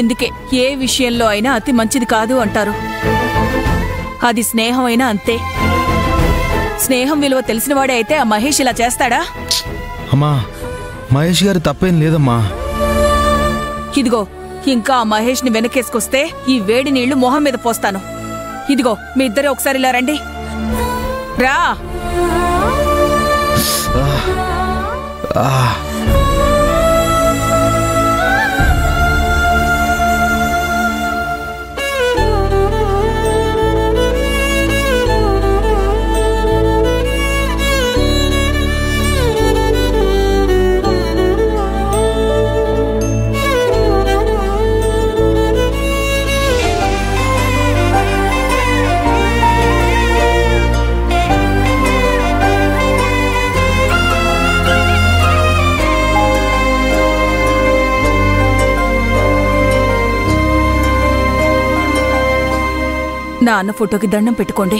ఇందుకే ఏ విషయంలో అయినా అతి మంచిది కాదు అంటారు. అది స్నేహం అయినా అంతే. స్నేహం విలువ తెలిసినవాడే అయితే ఆ మహేష్ ఇలా చేస్తాడా? అమ్మా, మహేష్ గారు తప్పేం లేదమ్మా. ఇదిగో, ఇంకా ఆ మహేష్ ని వెనకేసుకొస్తే ఈ వేడి నీళ్లు మొహం మీద పోస్తాను. ఇదిగో, మీ ఇద్దరే ఒకసారి ఇలా రండి. రా. నా అన్న ఫోటోకి దండం పెట్టుకోండి.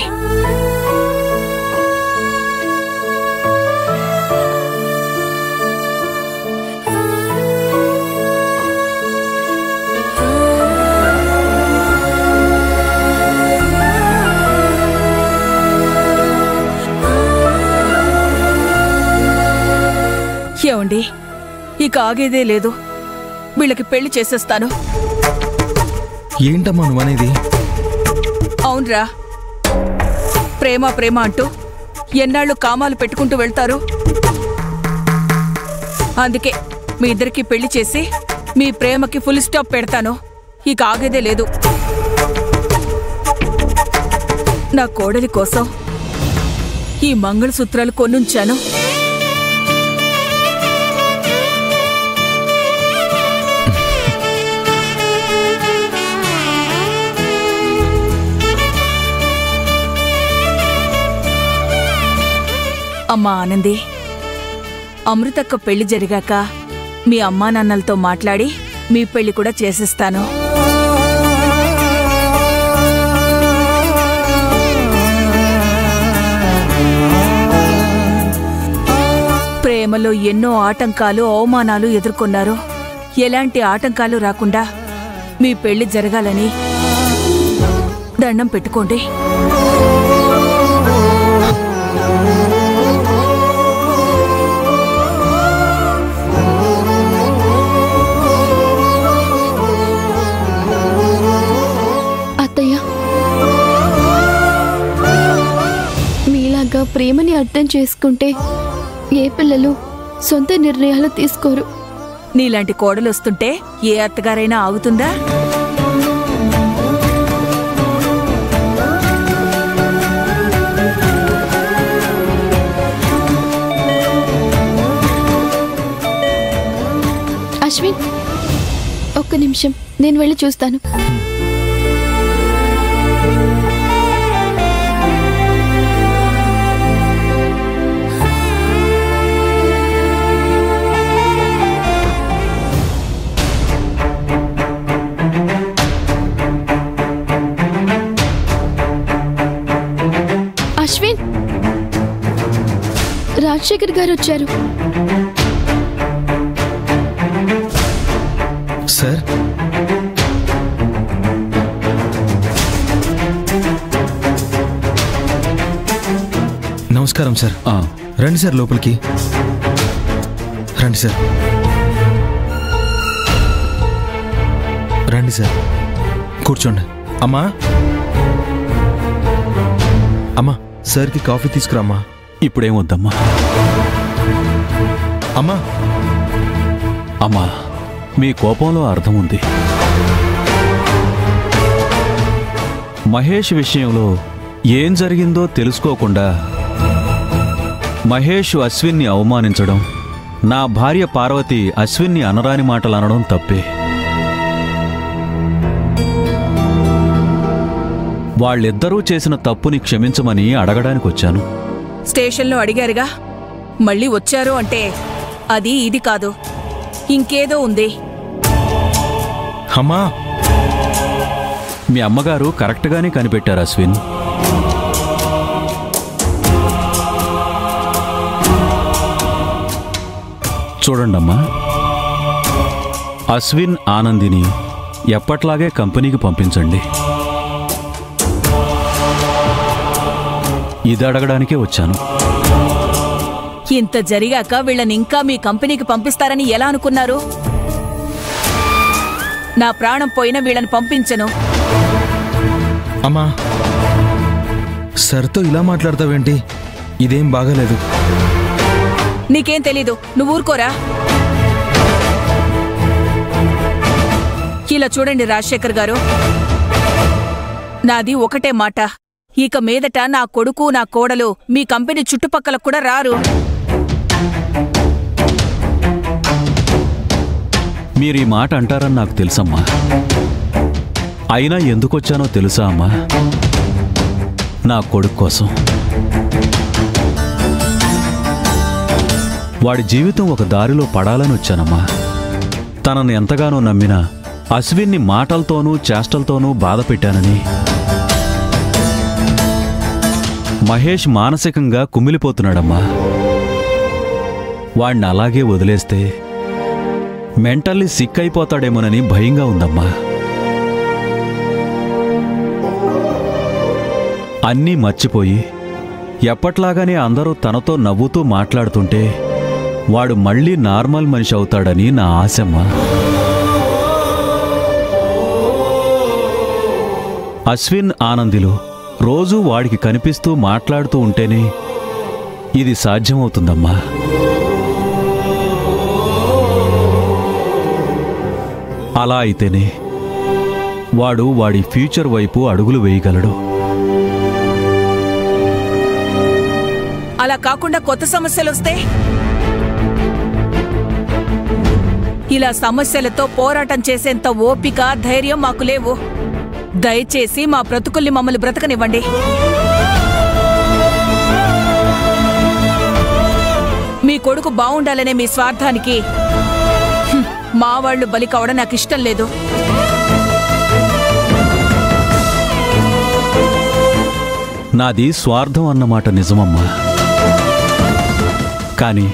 ఏమండి, ఇక ఆగేదే లేదు. వీళ్ళకి పెళ్లి చేసేస్తాను. ఏంటమ్మా నువ్వనేది? అవునరా, ప్రేమ ప్రేమ అంటూ ఎన్నాళ్ళు కామాలు పెట్టుకుంటూ వెళ్తారు. అందుకే మీ ఇద్దరికి పెళ్లి చేసి మీ ప్రేమకి ఫుల్ స్టాప్ పెడతాను. ఇక ఆగేదే లేదు. నా కోడలి కోసం ఈ మంగళసూత్రాలు కొనుంచాను. అమ్మా ఆనంది, అమృతక్క పెళ్లి జరిగాక మీ అమ్మా నాన్నలతో మాట్లాడి మీ పెళ్లి కూడా చేసేస్తాను. ప్రేమలో ఎన్నో ఆటంకాలు, అవమానాలు ఎదుర్కొన్నారు. ఎలాంటి ఆటంకాలు రాకుండా మీ పెళ్లి జరగాలని దండం పెట్టుకోండి. మీలాగా ప్రేమని అర్థం చేసుకుంటే ఏ పిల్లలు సొంత నిర్ణయాలు తీసుకోరు. నీలాంటి కోడలు వస్తుంటే ఏ అత్తగారైనా ఆగుతుందా? అశ్విన్, ఒక్క నిమిషం, నేను వెళ్ళి చూస్తాను. అశ్విన్, రాజశేఖర్ గారు వచ్చారు. సార్, నమస్కారం సార్. రండి సార్, లోపలికి రండి సార్. రండి సార్, కూర్చోండి. అమ్మా, అమ్మా, సార్కి కాఫీ తీసుకురామ్మా. ఇప్పుడేమొద్దమ్మా. అమ్మా, అమ్మా, మీ కోపంలో అర్థం ఉంది. మహేష్ విషయంలో ఏం జరిగిందో తెలుసుకోకుండా మహేష్ అశ్విన్ని అవమానించడం, నా భార్య పార్వతి అశ్విన్ని అనరాని మాటలు అనడం తప్పే. వాళ్ళిద్దరూ చేసిన తప్పుని క్షమించమని అడగడానికి వచ్చాను. స్టేషన్లో అడిగారుగా, మళ్ళీ వచ్చారు అంటే అది ఇది కాదు, ఇంకేదో ఉంది. అమ్మా, మీ అమ్మగారు కరెక్ట్గానే కనిపెట్టారు అశ్విన్. చూడండమ్మా, అశ్విన్ ఆనందిని ఎప్పట్లాగే కంపెనీకి పంపించండి. ఇది అడగడానికే వచ్చాను. ఇంత జరిగాక వీళ్ళని ఇంకా మీ కంపెనీకి పంపిస్తారని ఎలా అనుకున్నారు? నా ప్రాణం పోయినా వీళ్ళని పంపించను. అమ్మా, సర్తో ఇలా మాట్లాడతావేంటి? ఇదేం బాగాలేదు. నీకేం తెలీదు, నువ్వు ఊరుకోరా. ఇలా చూడండి రాజశేఖర్ గారు, నాది ఒకటే మాట. ఇక మీదట నా కొడుకు నా కోడలు మీ కంపెనీ చుట్టుపక్కల కూడా రారు. మీరీ మాట అంటారని నాకు తెలుసమ్మా. అయినా ఎందుకొచ్చానో తెలుసా అమ్మా? నా కొడుకు కోసం. వాడి జీవితం ఒక దారిలో పడాలని వచ్చానమ్మా. తనను ఎంతగానో నమ్మిన అశ్విన్ని మాటలతోనూ చేష్టలతోనూ బాధ పెట్టానని మహేష్ మానసికంగా కుమిలిపోతున్నాడమ్మా. వాణ్ణి అలాగే వదిలేస్తే మెంటల్లీ సిక్ అయిపోతాడేమోనని భయంగా ఉందమ్మా. అన్నీ మర్చిపోయి ఎప్పట్లాగానే అందరూ తనతో నవ్వుతూ మాట్లాడుతుంటే వాడు మళ్ళీ నార్మల్ మనిషి అవుతాడని నా ఆశమ్మా. అశ్విన్ ఆనందిలు రోజూ వాడికి కనిపిస్తూ మాట్లాడుతూ ఉంటేనే ఇది సాధ్యమవుతుందమ్మా. అలా అయితేనే వాడి ఫ్యూచర్ వైపు అడుగులు వేయగలడు. అలా కాకుండా కొత్త సమస్యలొస్తే? ఇలా సమస్యలతో పోరాటం చేసేంత ఓపిక, ధైర్యం మాకు లేవు. దయచేసి మా బ్రతుకుల్ని మమ్మల్ని బ్రతకనివ్వండి. మీ కొడుకు బావుండాలనే మీ స్వార్థానికి మా వాళ్లు బలి కావడం నాకు ఇష్టం లేదు. నాది స్వార్థం అన్నమాట నిజమమ్మా. కానీ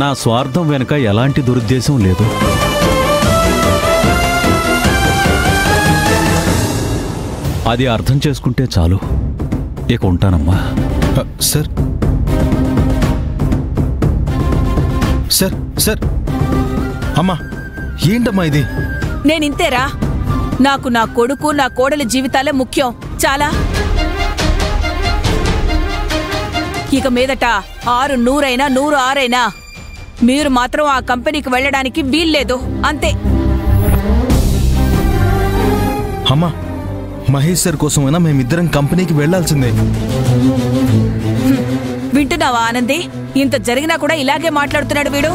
నా స్వార్థం వెనుక ఎలాంటి దురుద్దేశం లేదు. అది అర్థం చేసుకుంటే చాలు. ఇక ఉంటానమ్మా. సార్ సార్ సార్ అమ్మా, ఏంటమ్మా ఇది? నేనింతేరా. నాకు నా కొడుకు నా కోడలి జీవితాలే ముఖ్యం. చాలా. ఇక మీదట 6 100 100 6 మీరు మాత్రం ఆ కంపెనీకి వెళ్ళడానికి వీల్లేదు. అంతే. అమ్మా, మహేష్ సార్ కోసమైనా మేమిద్దరం కంపెనీకి వెళ్లాల్సిందే. వింటున్నావా ఆనంది? ఇంత జరిగినా కూడా ఇలాగే మాట్లాడుతున్నాడు వీడు.